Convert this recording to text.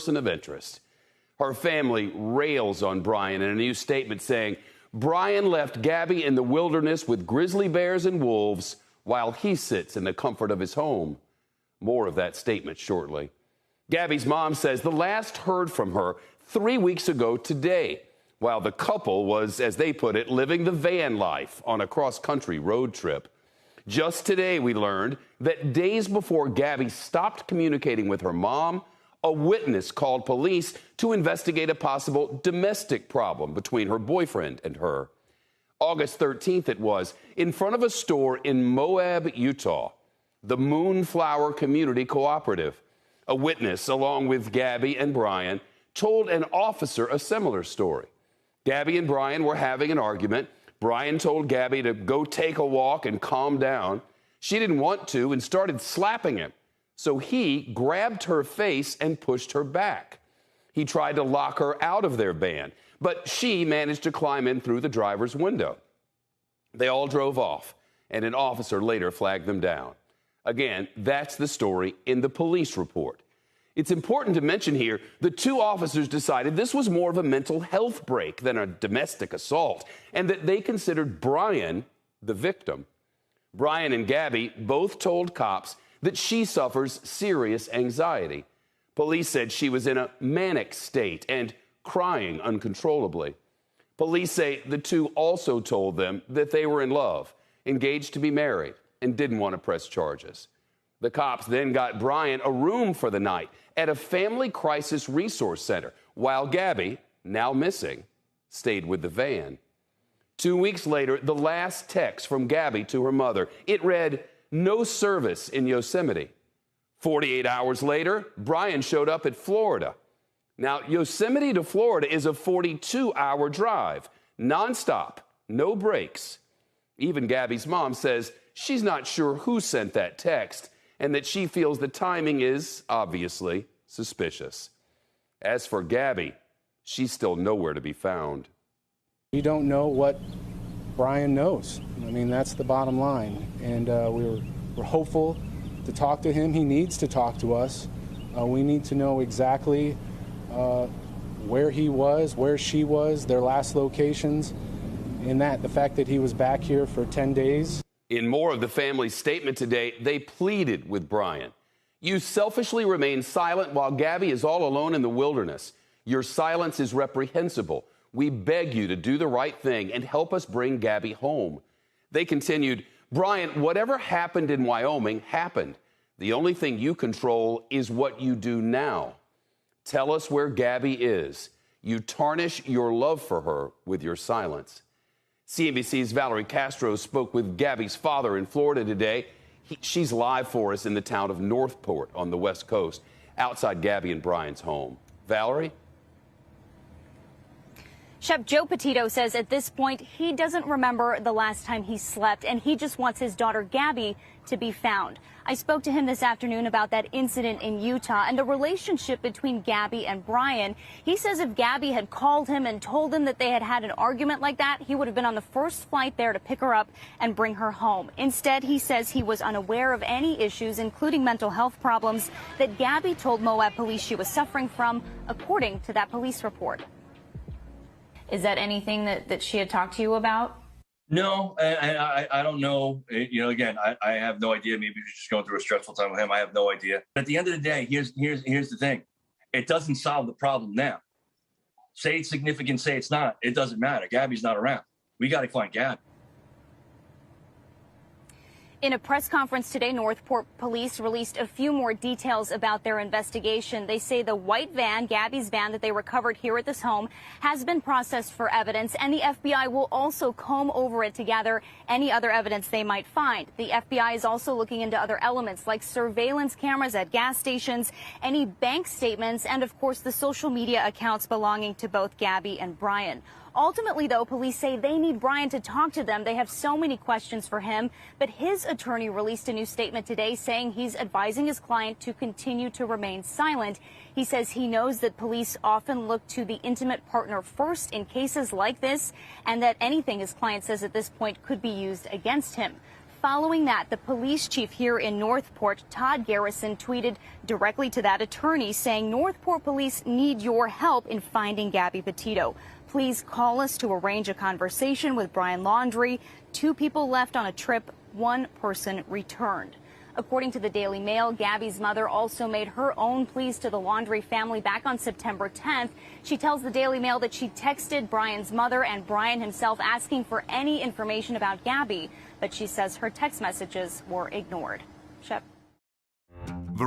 person of interest. Her family rails on Brian in a new statement saying, Brian left Gabby in the wilderness with grizzly bears and wolves while he sits in the comfort of his home. More of that statement shortly. Gabby's mom says the last heard from her 3 weeks ago today, while the couple was, as they put it, living the van life on a cross-country road trip. Just today, we learned that days before Gabby stopped communicating with her mom, a witness called police to investigate a possible domestic problem between her boyfriend and her. August 13th it was, in front of a store in Moab, Utah, the Moonflower Community Cooperative. A witness, along with Gabby and Brian, told an officer a similar story. Gabby and Brian were having an argument. Brian told Gabby to go take a walk and calm down. She didn't want to and started slapping him. So he grabbed her face and pushed her back. He tried to lock her out of their van, but she managed to climb in through the driver's window. They all drove off, and an officer later flagged them down. Again, that's the story in the police report. It's important to mention here, the two officers decided this was more of a mental health break than a domestic assault, and that they considered Brian the victim. Brian and Gabby both told cops that she suffers serious anxiety. Police said she was in a manic state and crying uncontrollably. Police say the two also told them that they were in love, engaged to be married, and didn't want to press charges. The cops then got Brian a room for the night at a family crisis resource center, while Gabby, now missing, stayed with the van. 2 weeks later, the last text from Gabby to her mother, it read, "No service in Yosemite." 48 hours later, Brian showed up at Florida. Now, Yosemite to Florida is a 42-hour drive, nonstop, no breaks. Even Gabby's mom says she's not sure who sent that text and that she feels the timing is, obviously, suspicious. As for Gabby, she's still nowhere to be found. We don't know what Brian knows. I mean, that's the bottom line. And we're hopeful to talk to him. He needs to talk to us. We need to know exactly where he was, where she was, their last locations, and the fact that he was back here for 10 days. In more of the family's statement today, they pleaded with Brian. You selfishly remain silent while Gabby is all alone in the wilderness. Your silence is reprehensible. We beg you to do the right thing and help us bring Gabby home. They continued, Brian, whatever happened in Wyoming happened. The only thing you control is what you do now. Tell us where Gabby is. You tarnish your love for her with your silence. CNBC's Valerie Castro spoke with Gabby's father in Florida today. She's live for us in the town of Northport on the West Coast, outside Gabby and Brian's home. Valerie? Chef Joe Petito says at this point he doesn't remember the last time he slept, and he just wants his daughter Gabby to be found. I spoke to him this afternoon about that incident in Utah and the relationship between Gabby and Brian. He says if Gabby had called him and told him that they had had an argument like that, he would have been on the first flight there to pick her up and bring her home. Instead, he says he was unaware of any issues, including mental health problems, that Gabby told Moab police she was suffering from, according to that police report. Is that anything that she had talked to you about? No, I don't know. You know, again, I have no idea. Maybe she's just going through a stressful time with him. I have no idea. But at the end of the day, here's the thing. It doesn't solve the problem now. Say it's significant, say it's not. It doesn't matter. Gabby's not around. We got to find Gabby. In a press conference today, Northport police released a few more details about their investigation. They say the white van, Gabby's van that they recovered here at this home, has been processed for evidence, and the FBI will also comb over it to gather any other evidence they might find. The FBI is also looking into other elements like surveillance cameras at gas stations, any bank statements, and of course the social media accounts belonging to both Gabby and Brian. Ultimately, though, police say they need Brian to talk to them. They have so many questions for him. But his attorney released a new statement today saying he's advising his client to continue to remain silent. He says he knows that police often look to the intimate partner first in cases like this, and that anything his client says at this point could be used against him. Following that, the police chief here in Northport, Todd Garrison, tweeted directly to that attorney saying Northport police need your help in finding Gabby Petito. Please call us to arrange a conversation with Brian Laundrie. 2 people left on a trip, 1 person returned. According to the Daily Mail, Gabby's mother also made her own pleas to the Laundrie family back on September 10th. She tells the Daily Mail that she texted Brian's mother and Brian himself asking for any information about Gabby, but she says her text messages were ignored. Shep.